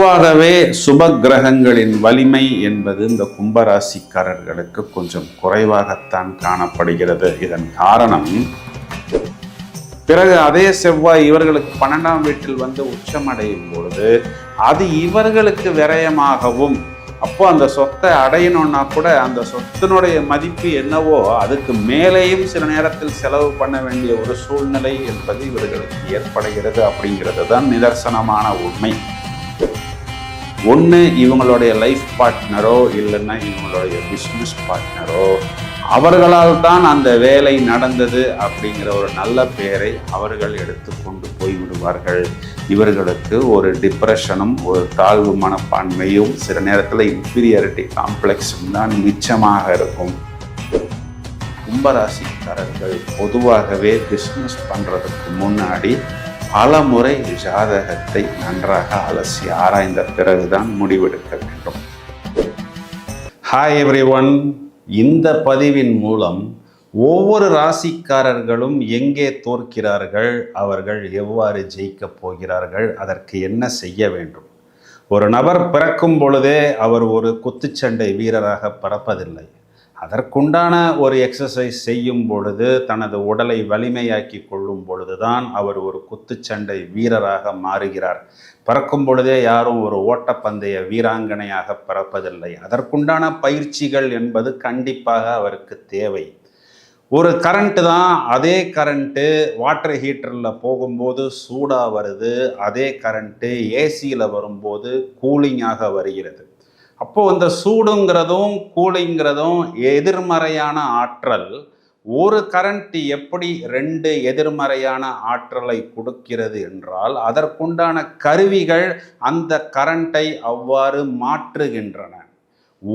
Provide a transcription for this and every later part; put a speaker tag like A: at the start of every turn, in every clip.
A: பொதுவாகவே சுப கிரகங்களின் வலிமை என்பது இந்த கும்பராசிக்காரர்களுக்கு கொஞ்சம் குறைவாகத்தான் காணப்படுகிறது. இதன் காரணம், பிறகு அதே செவ்வாய் இவர்களுக்கு 12ஆம் வீட்டில் வந்து உச்சமடையும் பொழுது அது இவர்களுக்கு விரயமாகவும், அப்போ அந்த சொத்தை அடையணும்னா கூட அந்த சொத்தினுடைய மதிப்பு என்னவோ அதுக்கு மேலேயும் சில நேரத்தில் செலவு பண்ண வேண்டிய ஒரு சூழ்நிலை என்பது இவர்களுக்கு ஏற்படுகிறது. அப்படிங்கிறது தான் நிதர்சனமான உண்மை. ஒன்று இவங்களுடைய லைஃப் பார்ட்னரோ இல்லைன்னா இவங்களுடைய பிஸ்னஸ் பார்ட்னரோ அவர்களால் தான் அந்த வேலை நடந்தது அப்படிங்கிற ஒரு நல்ல பெயரை அவர்கள் எடுத்துக்கொண்டு போய்விடுவார்கள். இவர்களுக்கு ஒரு டிப்ரெஷனும் ஒரு தாழ்வு மனப்பான்மையும் சில நேரத்தில் இன்ஃபீரியாரிட்டி காம்ப்ளெக்ஸும் தான் மிச்சமாக இருக்கும். கும்பராசிக்காரர்கள் பொதுவாகவே பிஸ்னஸ் பண்ணுறதுக்கு முன்னாடி பல முறை ஜாதகத்தை நன்றாக அலசி ஆராய்ந்த பிறகுதான் முடிவெடுக்க வேண்டும். ஹாய் எவ்ரிஒன், இந்த பதிவின் மூலம் ஒவ்வொரு ராசிக்காரர்களும் எங்கே தோற்கிறார்கள், அவர்கள் எவ்வாறு ஜெயிக்கப் போகிறார்கள், அதற்கு என்ன செய்ய வேண்டும். ஒரு நபர் பிறக்கும் பொழுதே அவர் ஒரு குத்துச்சண்டை வீரராக பிறப்பதில்லை. அதற்குண்டான ஒரு எக்ஸசைஸ் செய்யும் பொழுது, தனது உடலை வலிமையாக்கி கொள்ளும் பொழுதுதான் அவர் ஒரு குத்துச்சண்டை வீரராக மாறுகிறார். பிறக்கும் பொழுதே யாரும் ஒரு ஓட்டப்பந்தய வீராங்கனையாக பிறப்பதில்லை. அதற்குண்டான பயிற்சிகள் என்பது கண்டிப்பாக அவருக்கு தேவை. ஒரு கரண்ட்டு தான், அதே கரண்ட்டு வாட்டர் ஹீட்டரில் போகும்போது சூடாக வருது, அதே கரண்ட்டு ஏசியில் வரும்போது கூலிங்காக வருகிறது. அப்போது இந்த சூடுங்கிறதும் கூலிங்கிறதும் எதிர்மறையான ஆற்றல். ஒரு கரண்ட் எப்படி 2 எதிர்மறையான ஆற்றலை கொடுக்கிறது என்றால், அதற்குண்டான கருவிகள் அந்த கரண்ட்டை அவ்வாறு மாற்றுகின்றன.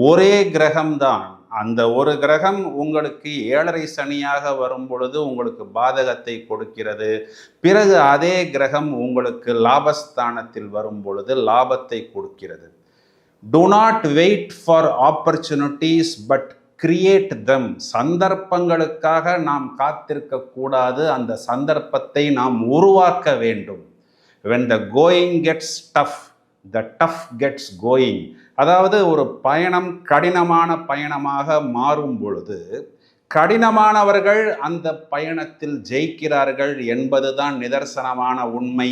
A: ஒரே கிரகம்தான், அந்த ஒரு கிரகம் உங்களுக்கு 7.5 சனியாக வரும் பொழுது உங்களுக்கு பாதகத்தை கொடுக்கிறது. பிறகு அதே கிரகம் உங்களுக்கு லாபஸ்தானத்தில் வரும் பொழுது லாபத்தை கொடுக்கிறது. Do not wait for opportunities but create them. சந்தர்ப்பங்களுக்காக நாம் காத்திருக்க கூடாது, அந்த சந்தர்ப்பத்தை நாம் உருவாக்க வேண்டும். When the going gets tough, the tough gets going. அதாவது ஒரு பயணம் கடினமான பயணமாக மாறும் பொழுது கடினமானவர்கள் அந்த பயணத்தில் ஜெயிக்கிறார்கள் என்பதுதான் நிதர்சனமான உண்மை.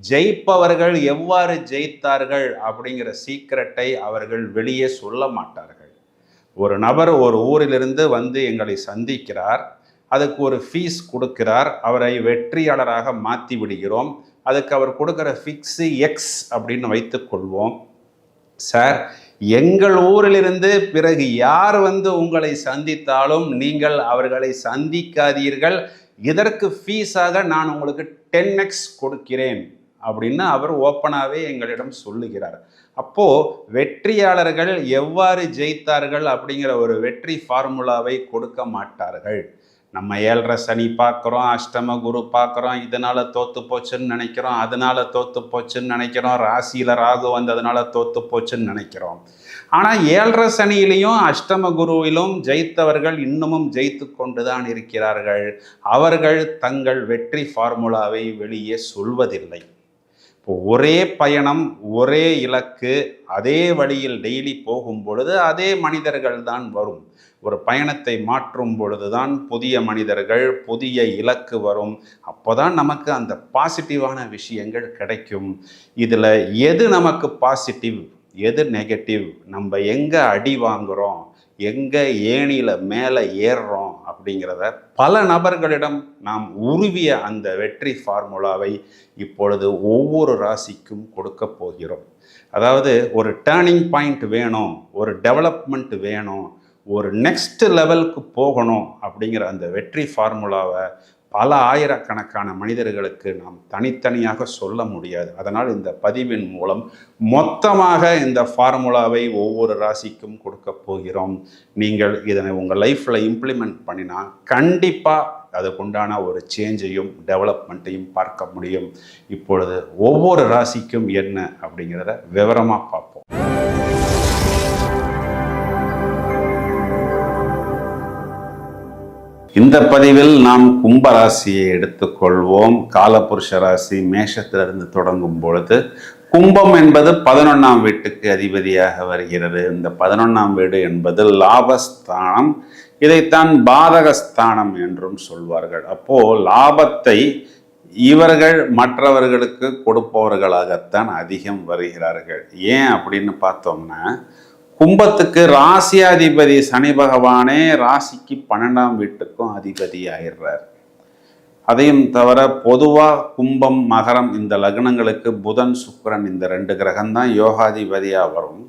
A: ஜெயிப்பவர்கள் எவ்வாறு ஜெயித்தார்கள் அப்படிங்கிற சீக்கிரட்டை அவர்கள் வெளியே சொல்ல மாட்டார்கள். ஒரு நபர் ஒரு ஊரிலிருந்து வந்து எங்களை சந்திக்கிறார், அதுக்கு ஒரு ஃபீஸ் கொடுக்கிறார், அவரை வெற்றியாளராக மாற்றி விடுகிறோம். அதுக்கு அவர் கொடுக்குற ஃபிக்ஸு எக்ஸ் அப்படின்னு வைத்துக்கொள்வோம். சார், எங்கள் ஊரிலிருந்து பிறகு யார் வந்து உங்களை சந்தித்தாலும் நீங்கள் அவர்களை சந்திக்காதீர்கள், இதற்கு ஃபீஸாக நான் உங்களுக்கு 10x கொடுக்கிறேன் அப்படின்னு அவர் ஓப்பனாகவே எங்களிடம் சொல்லுகிறார். அப்போது வெற்றியாளர்கள் எவ்வாறு ஜெயித்தார்கள் அப்படிங்கிற ஒரு வெற்றி ஃபார்முலாவை கொடுக்க மாட்டார்கள். நம்ம 7.5 சனி பார்க்குறோம், அஷ்டம குரு பார்க்குறோம், இதனால் தோற்று போச்சுன்னு நினைக்கிறோம், அதனால் தோற்று போச்சுன்னு நினைக்கிறோம், ராசியில் ராகு வந்ததுனால தோற்று போச்சுன்னு நினைக்கிறோம். ஆனால் 7.5 சனியிலையும் அஷ்டம குருவிலும் ஜெயித்தவர்கள் இன்னமும் ஜெயித்து கொண்டு தான் இருக்கிறார்கள். அவர்கள் தங்கள் வெற்றி ஃபார்முலாவை வெளியே சொல்வதில்லை. இப்போ ஒரே பயணம், ஒரே இலக்கு, அதே வழியில் டெய்லி போகும் பொழுது அதே மனிதர்கள் தான் வரும். ஒரு பயணத்தை மாற்றும் பொழுதுதான் புதிய மனிதர்கள், புதிய இலக்கு வரும். அப்போதான் நமக்கு அந்த பாசிட்டிவான விஷயங்கள் கிடைக்கும். இதில் எது நமக்கு பாசிட்டிவ், எது நெகட்டிவ், நம்ம எங்கே அடி வாங்குகிறோம், எங்கே ஏணியில் மேலே ஏறுறோம் அப்படிங்கிறத பல நபர்களிடம் நாம் உருவிய அந்த வெற்றி ஃபார்முலாவை இப்பொழுது ஒவ்வொரு ராசிக்கும் கொடுக்க போகிறோம். அதாவது ஒரு டேர்னிங் பாயிண்ட் வேணும், ஒரு டெவலப்மெண்ட் வேணும், ஒரு நெக்ஸ்ட் லெவலுக்கு போகணும் அப்படிங்கிற அந்த வெற்றி ஃபார்முலாவை பல ஆயிரக்கணக்கான மனிதர்களுக்கு நாம் தனித்தனியாக சொல்ல முடியாது. அதனால் இந்த பதிவின் மூலம் மொத்தமாக இந்த ஃபார்முலாவை ஒவ்வொரு ராசிக்கும் கொடுக்க போகிறோம். நீங்கள் இதனை உங்கள் லைஃப்பில் இம்ப்ளிமெண்ட் பண்ணினா கண்டிப்பாக அதுக்குண்டான ஒரு சேஞ்சையும் டெவலப்மெண்ட்டையும் பார்க்க முடியும். இப்பொழுது ஒவ்வொரு ராசிக்கும் என்ன அப்படிங்கிறத விவரமாக பார்ப்போம். இந்த பதிவில் நாம் கும்பராசியை எடுத்துக்கொள்வோம். காலபுருஷ ராசி மேஷத்திலிருந்து தொடங்கும் பொழுது கும்பம் என்பது 11ஆம் வீட்டுக்கு அதிபதியாக வருகிறது. இந்த 11ஆம் வீடு என்பது லாபஸ்தானம். இதைத்தான் பாதகஸ்தானம் என்றும் சொல்வார்கள். அப்போ லாபத்தை இவர்கள் மற்றவர்களுக்கு கொடுப்பவர்களாகத்தான் அதிகம் வருகிறார்கள். ஏன் அப்படின்னு பார்த்தோம்னா, கும்பத்துக்கு ராசியாதிபதி சனி பகவானே ராசிக்கு 12ஆம் வீட்டுக்கும் அதிபதி ஆயிடுறார். அதையும் தவிர பொதுவாக கும்பம் மகரம் இந்த லக்னங்களுக்கு புதன் சுக்கிரன் இந்த 2 கிரகம் தான் யோகாதிபதியாக வரும்.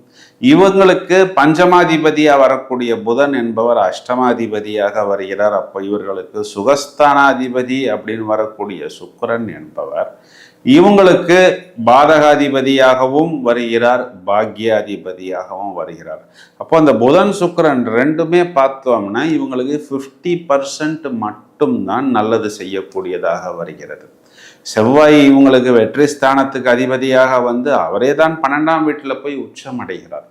A: இவங்களுக்கு பஞ்சமாதிபதியாக வரக்கூடிய புதன் என்பவர் அஷ்டமாதிபதியாக வருகிறார். அப்போ இவர்களுக்கு சுகஸ்தானாதிபதி அப்படின்னு வரக்கூடிய சுக்கிரன் என்பவர் இவங்களுக்கு பாதகாதிபதியாகவும் வருகிறார், பாக்யாதிபதியாகவும் வருகிறார். அப்போ அந்த புதன் சுக்கிரன் ரெண்டுமே பார்த்தோம்னா இவங்களுக்கு 50% மட்டும்தான் நல்லது செய்யக்கூடியதாக வருகிறது. செவ்வாய் இவங்களுக்கு வெற்றி ஸ்தானத்துக்கு அதிபதியாக வந்து அவரே தான் 12ஆம் வீட்டில் போய் உச்சம் அடைகிறார்.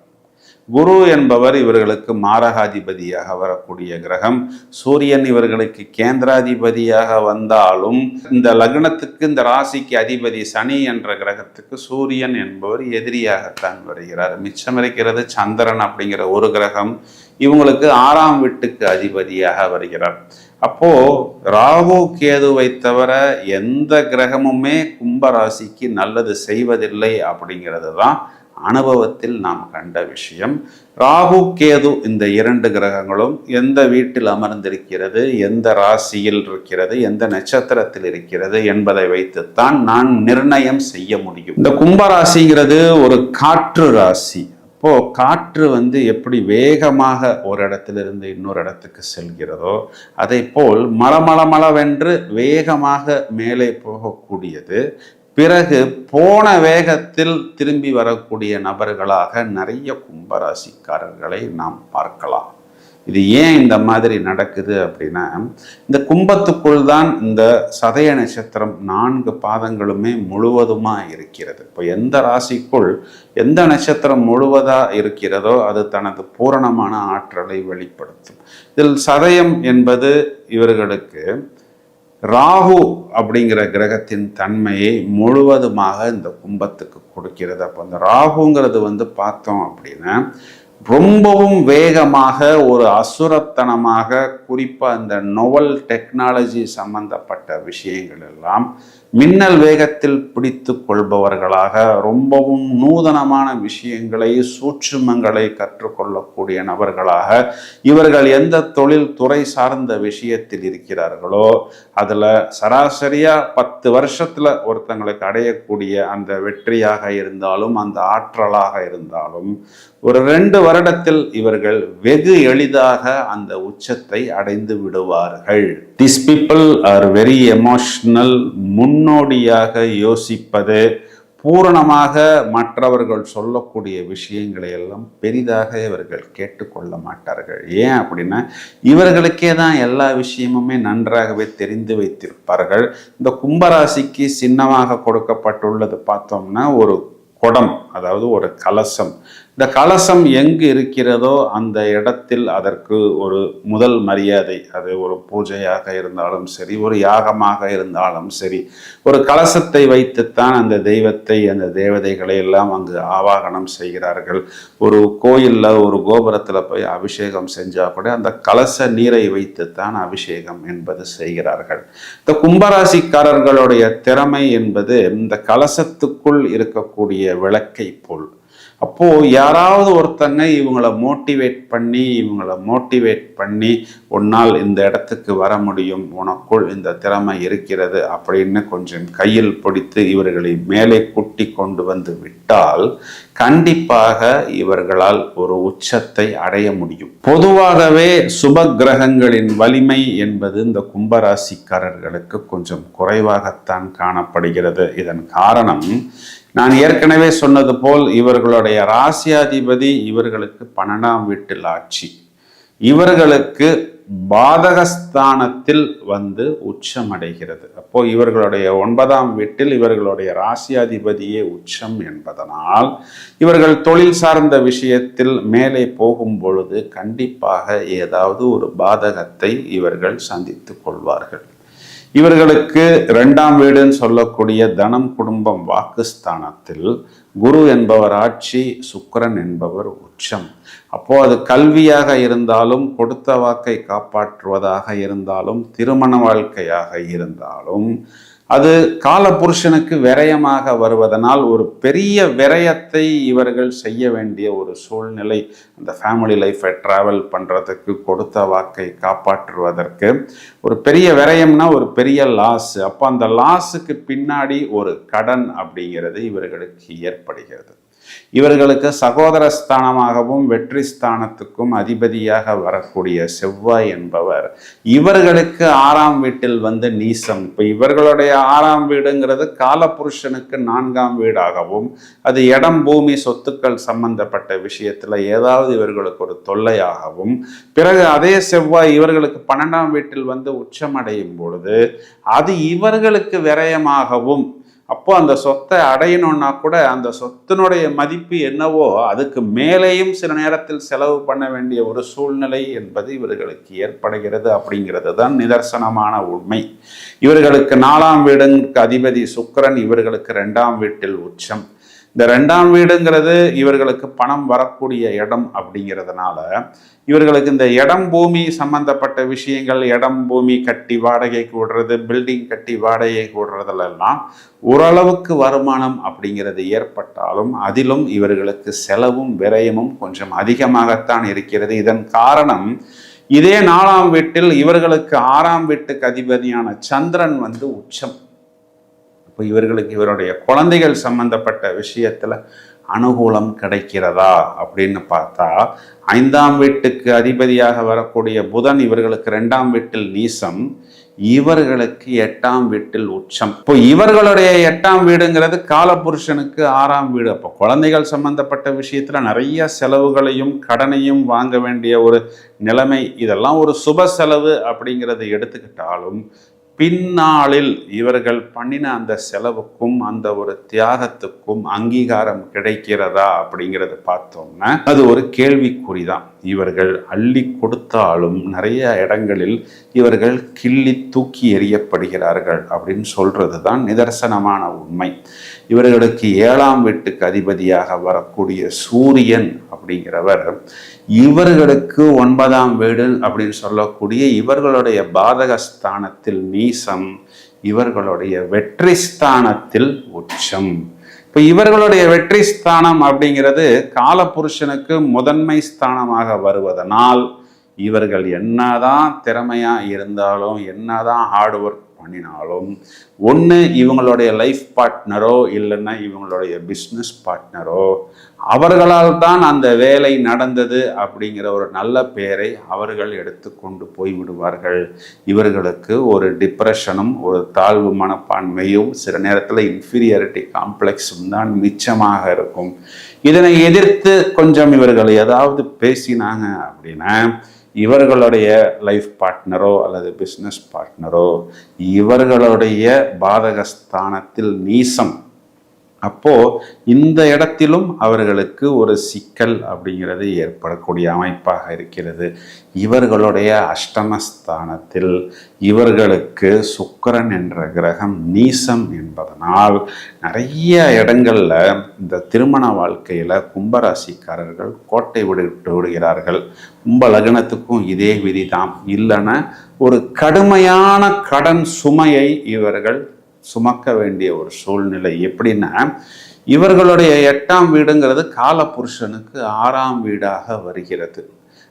A: குரு என்பவர் இவர்களுக்கு மாரகாதிபதியாக வரக்கூடிய கிரகம். சூரியன் இவர்களுக்கு கேந்திராதிபதியாக வந்தாலும் இந்த லக்னத்துக்கு இந்த ராசிக்கு அதிபதி சனி என்ற கிரகத்துக்கு சூரியன் என்பவர் எதிரியாகத்தான் வருகிறார். மிச்சம் இருக்கிறது சந்திரன் அப்படிங்கிற ஒரு கிரகம் இவங்களுக்கு 6ஆம் வீட்டுக்கு அதிபதியாக வருகிறார். அப்போ ராகு கேதுவை தவிர எந்த கிரகமுமே கும்பராசிக்கு நல்லது செய்வதில்லை அப்படிங்கிறது தான் அனுபவத்தில் நாம் கண்ட விஷயம். ராகு கேது இந்த 2 கிரகங்களும் எந்த வீட்டில் அமர்ந்திருக்கிறது, எந்த ராசியில் இருக்கிறது, எந்த நட்சத்திரத்தில் இருக்கிறது என்பதை வைத்துத்தான் நான் நிர்ணயம் செய்ய முடியும். இந்த கும்பராசிங்கிறது ஒரு காற்று ராசி. இப்போ காற்று வந்து எப்படி வேகமாக ஒரு இடத்திலிருந்து இன்னொரு இடத்துக்கு செல்கிறதோ அதை போல் மளமளமளவென்று வேகமாக மேலே போகக்கூடியது. பிறகு போன வேகத்தில் திரும்பி வரக்கூடிய நபர்களாக நிறைய கும்பராசிக்காரர்களை நாம் பார்க்கலாம். இது ஏன் இந்த மாதிரி நடக்குது அப்படின்னா, இந்த கும்பத்துக்குள் தான் இந்த சதய நட்சத்திரம் 4 பாதங்களுமே முழுவதுமா இருக்கிறது. இப்போ எந்த ராசிக்குள் எந்த நட்சத்திரம் முழுவதா இருக்கிறதோ அது தனது பூரணமான ஆற்றலை வெளிப்படுத்தும். இதில் சதயம் என்பது இவர்களுக்கு ராகு அப்படிங்கிற கிரகத்தின் தன்மையை முழுவதுமாக இந்த கும்பத்துக்கு கொடுக்கிறது. அப்போ அந்த ராகுங்கிறது வந்து பார்த்தோம் அப்படின்னா ரொம்பவும் வேகமாக ஒரு அசுரத்தனமாக குறிப்பாக இந்த நோவல் டெக்னாலஜி சம்பந்தப்பட்ட விஷயங்கள் எல்லாம் மின்னல் வேகத்தில் பிடித்து கொள்பவர்களாக ரொம்பவும் நூதனமான விஷயங்களை சூட்சுமங்களை கற்றுக்கொள்ளக்கூடிய நபர்களாக இவர்கள் எந்த தொழில் துறை சார்ந்த விஷயத்தில் இருக்கிறார்களோ அதில் சராசரியாக 10 வருஷத்தில் ஒருத்தங்களுக்கு அடையக்கூடிய அந்த வெற்றியாக இருந்தாலும் அந்த ஆற்றலாக இருந்தாலும் ஒரு 2 வருடத்தில் இவர்கள் வெகு எளிதாக அந்த உச்சத்தை அடைந்து விடுவார்கள். These people are very emotional. முன்னோடியாக யோசிப்பது, பூரணமாக மற்றவர்கள் சொல்லக்கூடிய விஷயங்களை எல்லாம் பெரிதாக இவர்கள் கேட்டுக்கொள்ள மாட்டார்கள். ஏன் அப்படின்னா இவர்களுக்கே தான் எல்லா விஷயமுமே நன்றாகவே தெரிந்து வைத்திருப்பார்கள். இந்த கும்பராசிக்கு சின்னமாக கொடுக்கப்பட்டுள்ளது பார்த்தோம்னா ஒரு குடம், அதாவது ஒரு கலசம். இந்த கலசம் எங்கு இருக்கிறதோ அந்த இடத்தில் அதற்கு ஒரு முதல் மரியாதை. அது ஒரு பூஜையாக இருந்தாலும் சரி, ஒரு யாகமாக இருந்தாலும் சரி, ஒரு கலசத்தை வைத்துத்தான் அந்த தெய்வத்தை அந்த தேவதைகளை எல்லாம் அங்கு ஆவாகனம் செய்கிறார்கள். ஒரு கோயிலில் ஒரு கோபுரத்தில் போய் அபிஷேகம் செஞ்சால் கூட அந்த கலச நீரை வைத்துத்தான் அபிஷேகம் என்பது செய்கிறார்கள். இந்த கும்பராசிக்காரர்களுடைய திறமை என்பது இந்த கலசத்துக்குள் இருக்கக்கூடிய விளக்கை போல். அப்போ யாராவது ஒருத்தங்க இவங்களை மோட்டிவேட் பண்ணி உன்னால் இந்த இடத்துக்கு வர முடியும், உனக்குள் இந்த திறமை இருக்கிறது அப்படின்னு கொஞ்சம் கையில் பிடித்து இவர்களை மேலே கூட்டி கொண்டு வந்து விட்டால் கண்டிப்பாக இவர்களால் ஒரு உச்சத்தை அடைய முடியும். பொதுவாகவே சுப கிரகங்களின் வலிமை என்பது இந்த கும்பராசிக்காரர்களுக்கு கொஞ்சம் குறைவாகத்தான் காணப்படுகிறது. இதன் காரணம் நான் ஏற்கனவே சொன்னது போல் இவர்களுடைய ராசியாதிபதி இவர்களுக்கு 12ஆம் வீட்டில் ஆட்சி, இவர்களுக்கு பாதகஸ்தானத்தில் வந்து உச்சம் அடைகிறது. அப்போ இவர்களுடைய 9ஆம் வீட்டில் இவர்களுடைய ராசியாதிபதியே உச்சம் என்பதனால் இவர்கள் தொழில் சார்ந்த விஷயத்தில் மேலே போகும் பொழுது கண்டிப்பாக ஏதாவது ஒரு பாதகத்தை இவர்கள் சந்தித்து கொள்வார்கள். இவர்களுக்கு 2ஆம் வீடுன்னு சொல்லக்கூடிய தனம், குடும்பம், வாக்குஸ்தானத்தில் குரு என்பவர் ஆட்சி, சுக்கிரன் என்பவர் உச்சம். அப்போ அது கல்வியாக இருந்தாலும், கொடுத்த வாக்கை காப்பாற்றுவதாக இருந்தாலும், திருமண வாழ்க்கையாக இருந்தாலும், அது காலபுருஷனுக்கு விரயமாக வருவதனால் ஒரு பெரிய விரயத்தை இவர்கள் செய்ய வேண்டிய ஒரு சூழ்நிலை. அந்த ஃபேமிலி லைஃப்பை ட்ராவல் பண்ணுறதுக்கு, கொடுத்த வாக்கை காப்பாற்றுவதற்கு ஒரு பெரிய விரயம்னா ஒரு பெரிய லாஸ். அப்போ அந்த லாஸுக்கு பின்னாடி ஒரு கடன் அப்படிங்கிறது இவர்களுக்கு ஏற்படுகிறது. இவர்களுக்கு சகோதர ஸ்தானமாகவும் வெற்றி ஸ்தானத்துக்கும் அதிபதியாக வரக்கூடிய செவ்வாய் என்பவர் இவர்களுக்கு 6ஆம் வீட்டில் வந்து நீசம். இப்போ இவர்களுடைய 6ஆம் வீடுங்கிறது காலபுருஷனுக்கு 4ஆம் வீடாகவும், அது இடம், பூமி, சொத்துக்கள் சம்பந்தப்பட்ட விஷயத்துல ஏதாவது இவர்களுக்கு ஒரு தொல்லையாகவும், பிறகு அதே செவ்வாய் இவர்களுக்கு 12ஆம் வீட்டில் வந்து உச்சமடையும் பொழுது அது இவர்களுக்கு விரயமாகவும், அப்போ அந்த சொத்தை அடையணும்னா கூட அந்த சொத்தினுடைய மதிப்பு என்னவோ அதுக்கு மேலேயும் சில நேரத்தில் செலவு பண்ண வேண்டிய ஒரு சூழ்நிலை என்பது இவர்களுக்கு ஏற்படுகிறது. அப்படிங்கிறது தான் நிதர்சனமான உண்மை. இவர்களுக்கு 4ஆம் வீடுக்கு அதிபதி சுக்கிரன் இவர்களுக்கு 2ஆம் வீட்டில் உச்சம். இந்த 2ஆம் வீடுங்கிறது இவர்களுக்கு பணம் வரக்கூடிய இடம். அப்படிங்கிறதுனால இவர்களுக்கு இந்த இடம், பூமி சம்பந்தப்பட்ட விஷயங்கள், இடம், பூமி கட்டி வாடகைக்கு விடுறது, பில்டிங் கட்டி வாடகைக்கு விடுறதுலாம் ஓரளவுக்கு வருமானம் அப்படிங்கிறது ஏற்பட்டாலும் அதிலும் இவர்களுக்கு செலவும் விரயமும் கொஞ்சம் அதிகமாகத்தான் இருக்கிறது. இதன் காரணம் இதே 4ஆம் வீட்டில் இவர்களுக்கு 6ஆம் வீட்டுக்கு அதிபதியான சந்திரன் வந்து உச்சம். இப்போ இவர்களுக்கு இவருடைய குழந்தைகள் சம்பந்தப்பட்ட விஷயத்துல அனுகூலம் கிடைக்கிறதா அப்படின்னு பார்த்தா, 5ஆம் வீட்டுக்கு அதிபதியாக வரக்கூடிய புதன் இவர்களுக்கு 2ஆம் வீட்டில் நீசம், இவர்களுக்கு 8ஆம் வீட்டில் உச்சம். இப்போ இவர்களுடைய 8ஆம் வீடுங்கிறது காலபுருஷனுக்கு 6ஆம் வீடு. அப்போ குழந்தைகள் சம்பந்தப்பட்ட விஷயத்துல நிறைய செலவுகளையும் கடனையும் வாங்க வேண்டிய ஒரு நிலைமை. இதெல்லாம் ஒரு சுப செலவு அப்படிங்கிறத எடுத்துக்கிட்டாலும் பின்னாளில் இவர்கள் பண்ணின அந்த செலவுக்கும் அந்த ஒரு தியாகத்துக்கும் அங்கீகாரம் கிடைக்கிறதா அப்படிங்கிறத பார்த்தோம்னா அது ஒரு கேள்விக்குறிதான். இவர்கள் அள்ளி கொடுத்தாலும் நிறைய இடங்களில் இவர்கள் கிள்ளி தூக்கி எறியப்படுகிறார்கள் அப்படின்னு சொல்றது தான் நிதர்சனமான உண்மை. இவர்களுக்கு 7ஆம் வீட்டுக்கு அதிபதியாக வரக்கூடிய சூரியன் அப்படிங்கிறவர் இவர்களுக்கு 9ஆம் வீடு அப்படின்னு சொல்லக்கூடிய இவர்களுடைய பாதகஸ்தானத்தில் நீசம், இவர்களுடைய வெற்றி ஸ்தானத்தில் உச்சம். இப்போ இவர்களுடைய வெற்றி ஸ்தானம் அப்படிங்கிறது காலபுருஷனுக்கு முதன்மை ஸ்தானமாக வருவதனால் இவர்கள் என்னதான் திறமையா இருந்தாலும், என்னதான் ஹார்ட் ஒர்க் பண்ணினாலும், ஒன்று இவங்களுடைய லைஃப் பார்ட்னரோ இல்லைன்னா இவங்களுடைய பிஸ்னஸ் பார்ட்னரோ அவர்களால் தான் அந்த வேலை நடந்தது அப்படிங்கிற ஒரு நல்ல பெயரை அவர்கள் எடுத்து கொண்டு போய்விடுவார்கள். இவர்களுக்கு ஒரு டிப்ரெஷனும் ஒரு தாழ்வு மனப்பான்மையும் சில நேரத்தில் இன்ஃபீரியாரிட்டி காம்ப்ளெக்ஸும் தான் மிச்சமாக இருக்கும். இதனை எதிர்த்து கொஞ்சம் இவர்கள் ஏதாவது பேசினாங்க அப்படின்னா இவர்களுடைய லைஃப் பார்ட்னரோ அல்லது பிஸ்னஸ் பார்ட்னரோ இவர்களுடைய பாதகஸ்தானத்தில் நீசம். அப்போ இந்த இடத்திலும் அவர்களுக்கு ஒரு சிக்கல் அப்படிங்கிறது ஏற்படக்கூடிய அமைப்பாக இருக்கிறது. இவர்களுடைய அஷ்டமஸ்தானத்தில் இவர்களுக்கு சுக்கிரன் என்ற கிரகம் நீசம் என்பதனால் நிறைய இடங்கள்ல இந்த திருமண வாழ்க்கையில கும்பராசிக்காரர்கள் கோட்டை விட்டு விடுகிறார்கள். கும்ப லக்னத்துக்கும் இதே விதிதான். இல்லைன்னா ஒரு கடுமையான கடன் சுமையை இவர்கள் சுமக்க வேண்டிய ஒரு சூழ்நிலை. எப்படின்னா இவர்களுடைய 8ஆம் வீடுங்கிறது காலபுருஷனுக்கு 6ஆம் வீடாக வருகிறது.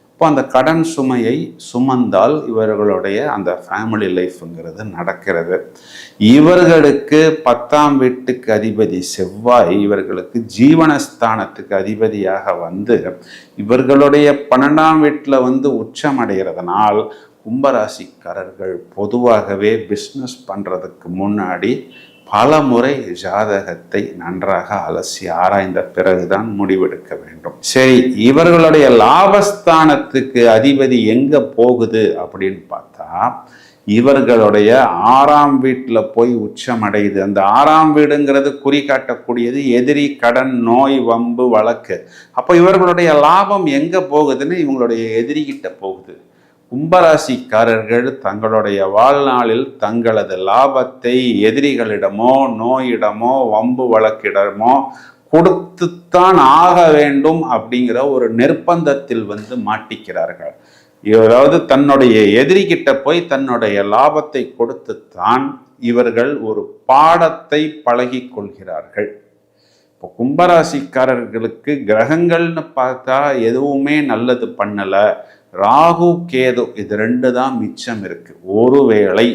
A: அப்போ அந்த கடன் சுமையை சுமந்தால் இவர்களுடைய அந்த ஃபேமிலி லைஃப்ங்கிறது நடக்கிறது. இவர்களுக்கு 10ஆம் வீட்டுக்கு அதிபதி செவ்வாய் இவர்களுக்கு ஜீவனஸ்தானத்துக்கு அதிபதியாக வந்து இவர்களுடைய 12ஆம் வீட்டில் வந்து உச்சம் அடைகிறதுனால் கும்பராசிக்காரர்கள் பொதுவாகவே பிஸ்னஸ் பண்ணுறதுக்கு முன்னாடி பல முறை ஜாதகத்தை நன்றாக அலசி ஆராய்ந்த பிறகுதான் முடிவெடுக்க வேண்டும். சரி, இவர்களுடைய லாபஸ்தானத்துக்கு அதிபதி எங்க போகுது அப்படின்னு பார்த்தா இவர்களுடைய 6ஆம் வீட்டில் போய் உச்சம் அடையுது. அந்த 6ஆம் வீடுங்கிறது குறிகாட்டக்கூடியது எதிரி, கடன், நோய், வம்பு, வழக்கு. அப்போ இவர்களுடைய லாபம் எங்க போகுதுன்னு இவங்களுடைய எதிரிகிட்ட போகுது. கும்பராசிக்காரர்கள் தங்களுடைய வாழ்நாளில் தங்களது லாபத்தை எதிரிகளிடமோ நோயிடமோ வம்பு வழக்கிடமோ கொடுத்துத்தான் ஆக வேண்டும் அப்படிங்கிற ஒரு நிர்பந்தத்தில் மாட்டிக்கிறார்கள். அதாவது தன்னுடைய எதிரிகிட்ட போய் தன்னுடைய லாபத்தை கொடுத்துத்தான் இவர்கள் ஒரு பாடத்தை பழகி கொள்கிறார்கள். இப்போ கும்பராசிக்காரர்களுக்கு கிரகங்கள்னு பார்த்தா எதுவுமே நல்லது பண்ணல. ராகு கேது இது 2 தான் மிச்சம் இருக்கு. ஒருவேளை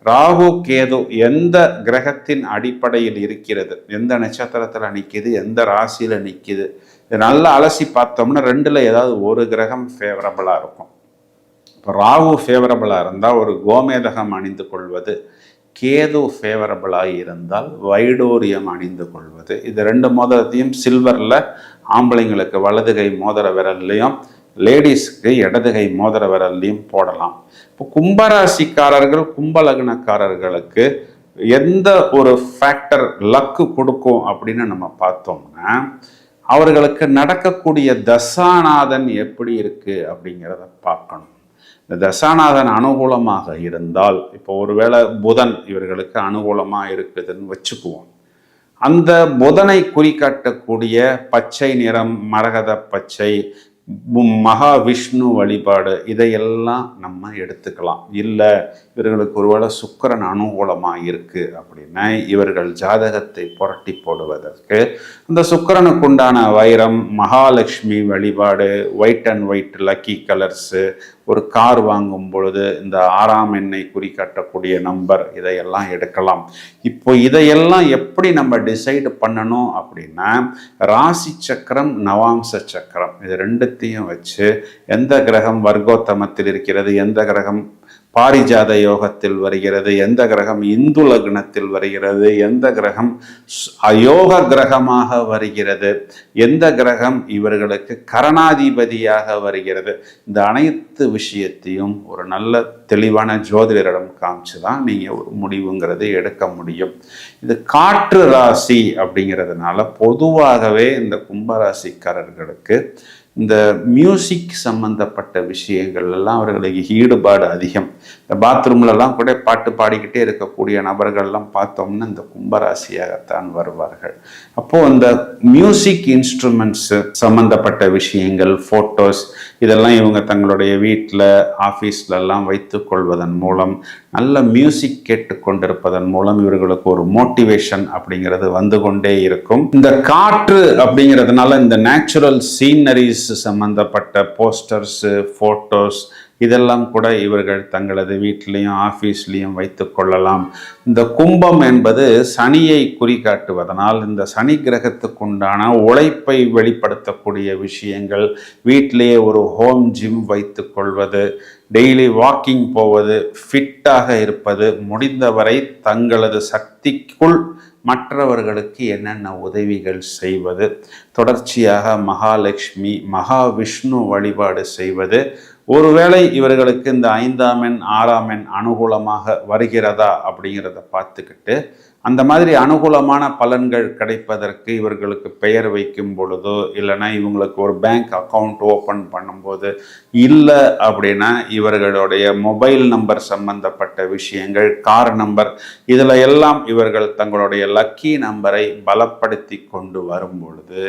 A: ராகு கேது எந்த கிரகத்தின் அடிப்படையில் இருக்கிறது, எந்த நட்சத்திரத்துல நிக்குது, எந்த ராசியில நிக்குது, இது நல்லா அலசி பார்த்தோம்னா 2ல் ஏதாவது ஒரு கிரகம் ஃபேவரபிளா இருக்கும். இப்போ ராகு ஃபேவரபிளா இருந்தால் ஒரு கோமேதகம் அணிந்து கொள்வது, கேது ஃபேவரபிளாக இருந்தால் வைடூரியம் அணிந்து கொள்வது. இது 2 மோதிரத்தையும் சில்வரில் ஆம்பளைங்களுக்கு வலதுகை மோதிர விரல்லையும் லேடிஸ்க்கு இடதுகை மோதிர விரல்லையும் போடலாம். இப்போ கும்பராசிக்காரர்கள் கும்பலக்னக்காரர்களுக்கு எந்த ஒரு ஃபேக்டர் லக்கு கொடுக்கும் அப்படின்னு நம்ம பார்த்தோம்னா, அவர்களுக்கு நடக்கக்கூடிய தசாநாதன் எப்படி இருக்கு அப்படிங்கிறத பார்க்கணும். இந்த தசாநாதன் அனுகூலமாக இருந்தால், இப்போ ஒருவேளை புதன் இவர்களுக்கு அனுகூலமாக இருக்குதுன்னு வச்சுக்குவோம். அந்த புதனை குறிக்காட்டக்கூடிய பச்சை நிறம், மரகத பச்சை, மகாவிஷ்ணு வழிபாடு இதையெல்லாம் நம்ம எடுத்துக்கலாம். இல்லை இவர்களுக்கு ஒருவேளை சுக்கிரன் அனுகூலமாக இருக்கு அப்படின்னா இவர்கள் ஜாதகத்தை புரட்டி போடுவதற்கு இந்த சுக்கிரனுக்கு உண்டான வைரம், மகாலட்சுமி வழிபாடு, white and white lucky colours, ஒரு கார் வாங்கும் பொழுது இந்த 6ஆம் எண்ணை குறிக்காட்டக்கூடிய நம்பர் இதையெல்லாம் எடுக்கலாம். இப்போ இதையெல்லாம் எப்படி நம்ம டிசைடு பண்ணணும் அப்படின்னா, ராசி சக்கரம், நவாம்ச சக்கரம் இது 2த்தையும் வச்சு எந்த கிரகம் வர்க்கோத்தமத்தில் இருக்கிறது, எந்த கிரகம் பாரிஜாத யோகத்தில் வருகிறது, எந்த கிரகம் இந்து லக்னத்தில் வருகிறது, எந்த கிரகம் அயோக கிரகமாக வருகிறது, எந்த கிரகம் இவர்களுக்கு கரணாதிபதியாக வருகிறது, இந்த அனைத்து விஷயத்தையும் ஒரு நல்ல தெளிவான ஜோதிடரிடம் காமிச்சு தான் நீங்கள் ஒரு முடிவுங்கிறது எடுக்க முடியும். இது காற்று ராசி அப்படிங்கிறதுனால பொதுவாகவே இந்த கும்பராசிக்காரர்களுக்கு இந்த மியூசிக் சம்பந்தப்பட்ட விஷயங்கள் எல்லாம் அவர்களுக்கு ஈடுபாடு அதிகம். இந்த பாத்ரூம்லலாம் கூட பாட்டு பாடிக்கிட்டே இருக்கக்கூடிய நபர்கள்லாம் பார்த்தோம்னா இந்த கும்பராசியாகத்தான் வருவார்கள். அப்போது இந்த மியூசிக் இன்ஸ்ட்ருமெண்ட்ஸ் சம்பந்தப்பட்ட விஷயங்கள், ஃபோட்டோஸ் இதெல்லாம் இவங்க தங்களுடைய வீட்டில் ஆஃபீஸ்லலாம் வைத்து கொள்வதன் மூலம், நல்ல மியூசிக் கேட்டுக்கொண்டிருப்பதன் மூலம் இவர்களுக்கு ஒரு மோட்டிவேஷன் அப்படிங்கிறது வந்து கொண்டே இருக்கும். இந்த காற்று அப்படிங்கிறதுனால இந்த நேச்சுரல் சீனரிஸ் சம்பந்தப்பட்ட போஸ்டர்ஸ், போட்டோஸ் இதெல்லாம் கூட இவர்கள் தங்களது வீட்டிலையும் ஆஃபீஸ்லையும் வைத்து கொள்ளலாம். இந்த கும்பம் என்பது சனியை குறிகாட்டுவதனால் இந்த சனி கிரகத்துக்குண்டான உழைப்பை வெளிப்படுத்தக்கூடிய விஷயங்கள், வீட்டிலேயே ஒரு ஹோம் ஜிம் வைத்து கொள்வது, டெய்லி வாக்கிங் போவது, ஃபிட்டாக இருப்பது, முடிந்தவரை தங்களது சக்திக்குள் மற்றவர்களுக்கு என்னென்ன உதவிகள் செய்வது, தொடர்ச்சியாக மகாலட்சுமி மகாவிஷ்ணு வழிபாடு செய்வது, ஒருவேளை இவர்களுக்கு இந்த 5ஆம் எண் 6ஆம் எண் அனுகூலமாக வருகிறதா அப்படிங்கிறத பார்த்துக்கிட்டு அந்த மாதிரி அனுகூலமான பலன்கள் கிடைப்பதற்கு இவர்களுக்கு பெயர் வைக்கும் பொழுதோ, இல்லைன்னா இவங்களுக்கு ஒரு பேங்க் அக்கௌண்ட் ஓப்பன் பண்ணும்போது, இல்லை அப்படின்னா இவர்களுடைய மொபைல் நம்பர் சம்பந்தப்பட்ட விஷயங்கள், கார் நம்பர் இதில் எல்லாம் இவர்கள் தங்களுடைய லக்கி நம்பரை பலப்படுத்தி கொண்டு வரும் பொழுது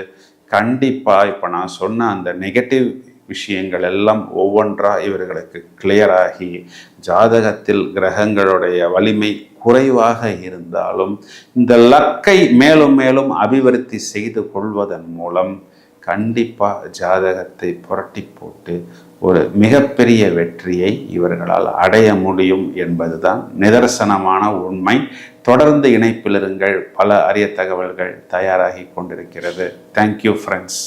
A: கண்டிப்பாக இப்போ நான் சொன்ன அந்த நெகட்டிவ் விஷயங்கள் எல்லாம் ஒவ்வொன்றா இவர்களுக்கு கிளியராகி, ஜாதகத்தில் கிரகங்களுடைய வலிமை குறைவாக இருந்தாலும் இந்த லக்கை மேலும் மேலும் அபிவிருத்தி செய்து கொள்வதன் மூலம் கண்டிப்பாக ஜாதகத்தை புரட்டி போட்டு ஒரு மிகப்பெரிய வெற்றியை இவர்களால் அடைய முடியும் என்பதுதான் நிதர்சனமான உண்மை. தொடர்ந்து இணைப்பில் இருங்கள். பல அரிய தகவல்கள் தயாராகி கொண்டிருக்கிறது. Thank you friends.